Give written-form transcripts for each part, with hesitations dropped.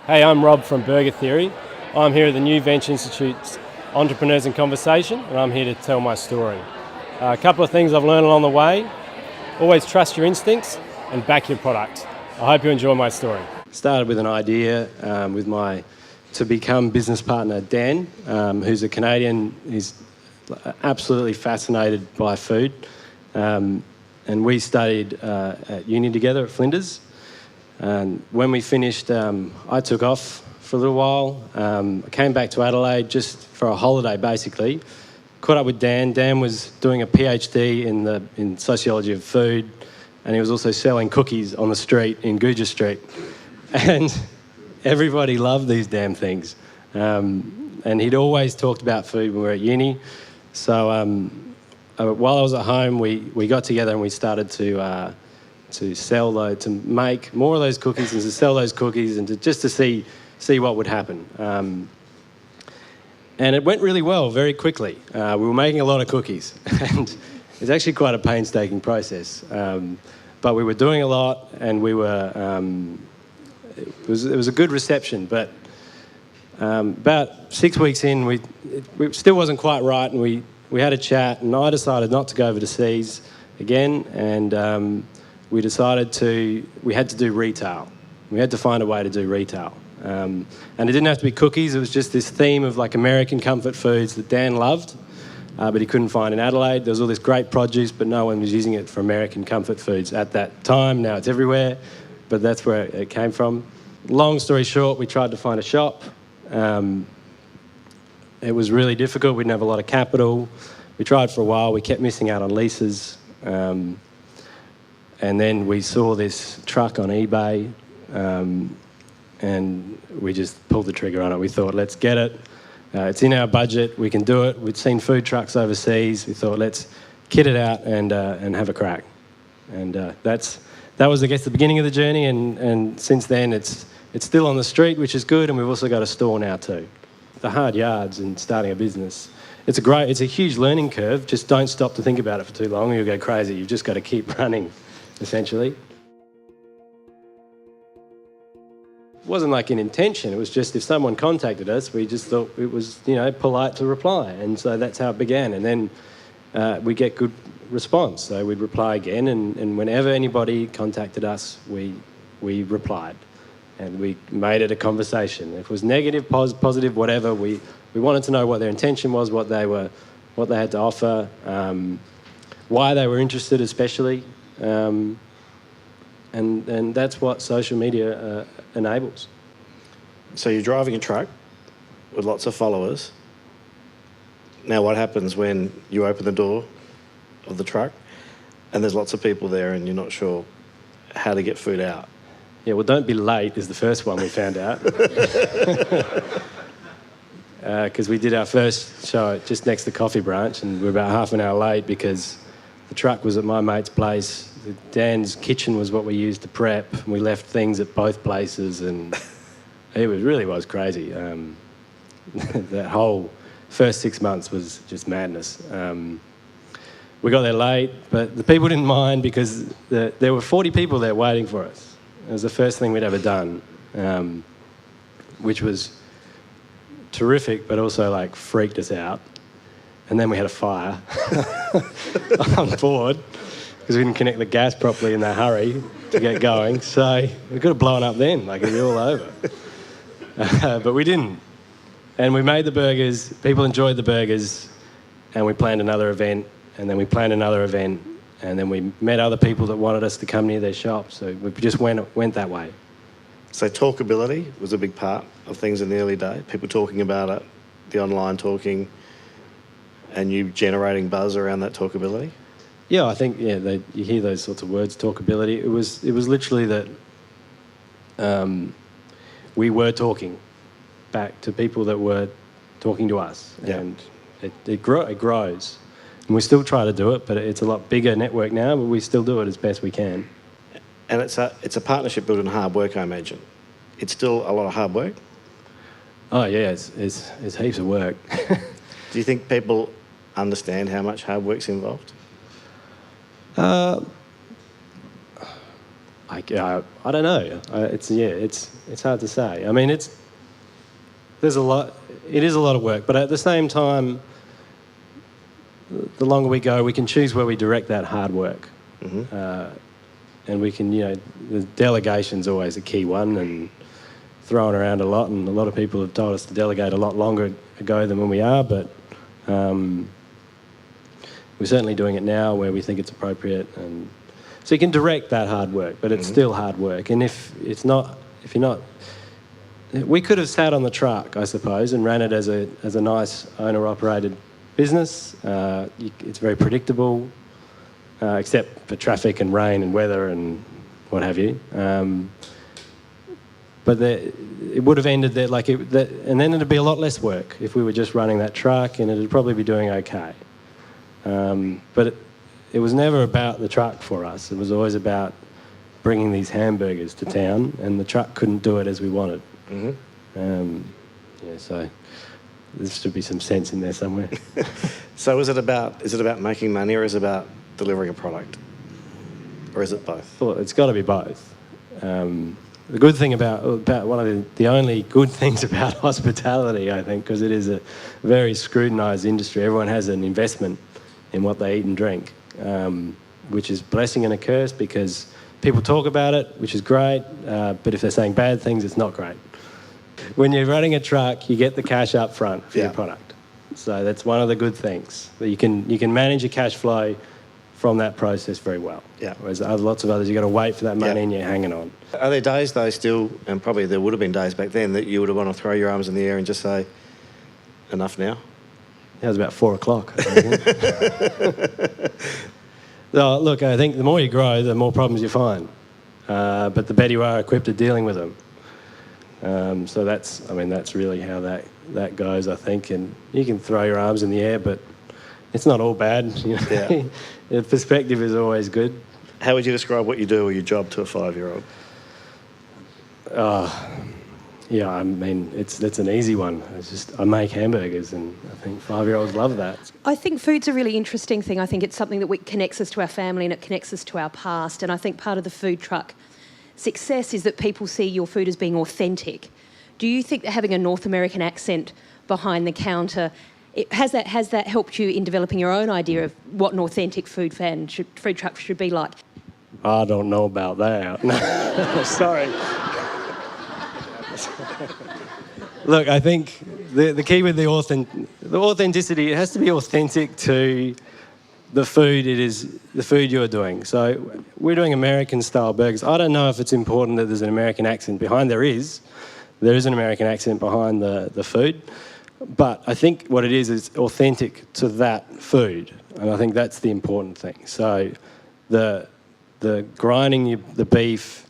Hey, I'm Rob from Burger Theory. I'm here at the New Venture Institute's Entrepreneurs in Conversation, and I'm here to tell my story. A couple of things I've learned along the way. Always trust your instincts and back your product. I hope you enjoy my story. Started with an idea with my to-become business partner, Dan, who's a Canadian. He's absolutely fascinated by food. And we studied at uni together at Flinders. And when we finished, I took off for a little while. I came back to Adelaide just for a holiday, basically. Caught up with Dan. Dan was doing a PhD in sociology of food, and he was also selling cookies on the street in Guja Street. And everybody loved these damn things. And he'd always talked about food when we were at uni. So while I was at home, we got together and we started to make more of those cookies and to sell those cookies and to see what would happen. And it went really well very quickly. We were making a lot of cookies, and it's actually quite a painstaking process. But we were doing a lot, and we were. It was a good reception, but about 6 weeks in, it still wasn't quite right, and we had a chat, and I decided not to go overseas again, and we decided we had to do retail. We had to find a way to do retail. And it didn't have to be cookies, it was just this theme of like American comfort foods that Dan loved, but he couldn't find in Adelaide. There was all this great produce, but no one was using it for American comfort foods at that time. Now it's everywhere, but that's where it came from. Long story short, we tried to find a shop. It was really difficult. We didn't have a lot of capital. We tried for a while. We kept missing out on leases. And then we saw this truck on eBay, and we just pulled the trigger on it. We thought, let's get it. It's in our budget. We can do it. We'd seen food trucks overseas. We thought, let's kit it out and have a crack. And that was, I guess, the beginning of the journey. And since then, it's still on the street, which is good. And we've also got a store now too. The hard yards in starting a business. It's a huge learning curve. Just don't stop to think about it for too long, or you'll go crazy. You've just got to keep running, essentially. It wasn't like an intention. It was just if someone contacted us, we just thought it was, polite to reply. And so that's how it began. And then we get good response. So we'd reply again. And whenever anybody contacted us, we replied. And we made it a conversation. If it was negative, positive, whatever, we wanted to know what their intention was, what they had to offer, why they were interested especially. And that's what social media enables. So you're driving a truck with lots of followers. Now what happens when you open the door of the truck and there's lots of people there and you're not sure how to get food out? Yeah, well, don't be late is the first one we found out. Because we did our first show just next to Coffee Branch, and we were about half an hour late because the truck was at my mate's place. Dan's kitchen was what we used to prep, and we left things at both places, and it really was crazy. That whole first 6 months was just madness. We got there late, but the people didn't mind because there were 40 people there waiting for us. It was the first thing we'd ever done, which was terrific, but also freaked us out. And then we had a fire on board because we didn't connect the gas properly in that hurry to get going. So we could have blown up then, it'd be all over. But we didn't. And we made the burgers, people enjoyed the burgers, and we planned another event, and then we planned another event, and then we met other people that wanted us to come near their shop. So we just went that way. So talkability was a big part of things in the early day, people talking about it, the online talking, and you generating buzz around that talkability? Yeah, I think, you hear those sorts of words, talkability. It was literally that we were talking back to people that were talking to us. Yeah. And it grows. And we still try to do it, but it's a lot bigger network now, but we still do it as best we can. And it's a partnership built on hard work, I imagine. It's still a lot of hard work? Oh, yeah, it's heaps of work. Do you think people understand how much hard work's involved? I I don't know. It's hard to say. I mean, it is a lot of work, but at the same time, the longer we go, we can choose where we direct that hard work. And we can, the delegation's always a key one, and throwing around a lot, and a lot of people have told us to delegate a lot longer ago than when we are, but we're certainly doing it now where we think it's appropriate. And so you can direct that hard work, but it's still hard work. And if you're not, we could have sat on the truck, I suppose, and ran it as a nice owner-operated business. It's very predictable, except for traffic and rain and weather and what have you. But it would have ended there, and then it'd be a lot less work if we were just running that truck, and it'd probably be doing okay. But it was never about the truck for us. It was always about bringing these hamburgers to town, and the truck couldn't do it as we wanted. So there should be some sense in there somewhere. So is it about making money, or is it about delivering a product? Or is it both? Well, it's got to be both. The good thing about one of the only good things about hospitality, I think, because it is a very scrutinised industry, everyone has an investment in what they eat and drink, which is a blessing and a curse, because people talk about it, which is great, but if they're saying bad things, it's not great. When you're running a truck, you get the cash up front for your product. So that's one of the good things, that you can manage your cash flow from that process very well. Yeah. Whereas lots of others, you've got to wait for that money and you're hanging on. Are there days, though, still, and probably there would have been days back then, that you would have want to throw your arms in the air and just say, enough now? That was about 4 o'clock. No, look, I think the more you grow, the more problems you find. But the better you are equipped at dealing with them. So that's really how that goes, I think. And you can throw your arms in the air, but it's not all bad. The perspective is always good. How would you describe what you do or your job to a 5-year-old? I mean, that's an easy one. I make hamburgers, and I think 5-year-olds love that. I think food's a really interesting thing. I think it's something that connects us to our family, and it connects us to our past. And I think part of the food truck success is that people see your food as being authentic. Do you think that having a North American accent behind the counter, has that helped you in developing your own idea of what an authentic food truck should be like? I don't know about that. No, sorry. Look, I think the key with the authenticity, it has to be authentic to the food. It is the food you're doing. So we're doing American-style burgers. I don't know if it's important that there's an American accent behind. There is an American accent behind the food. But I think what it is authentic to that food. And I think that's the important thing. So the grinding the beef,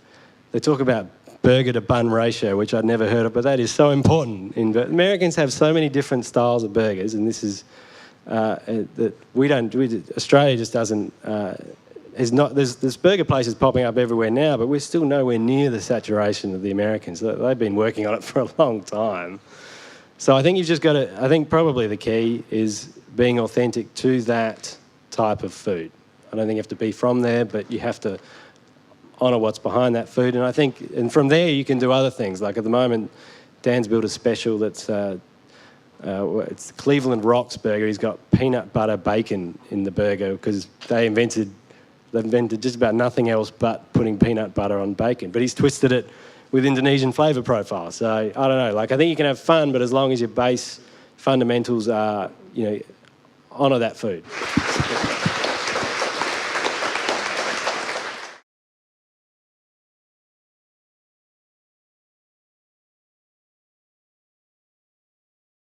they talk about burger to bun ratio, which I'd never heard of, but that is so important. Americans have so many different styles of burgers, and this is that Australia just doesn't. There's burger places popping up everywhere now, but we're still nowhere near the saturation of the Americans. They've been working on it for a long time. So I think you've just got to. I think probably the key is being authentic to that type of food. I don't think you have to be from there, but you have to honour what's behind that food. And I think, and from there you can do other things. Like at the moment, Dan's built a special that's it's Cleveland Rocks burger. He's got peanut butter bacon in the burger because they've invented just about nothing else but putting peanut butter on bacon. But he's twisted it with Indonesian flavour profile. So I don't know. I think you can have fun, but as long as your base fundamentals are, honour that food.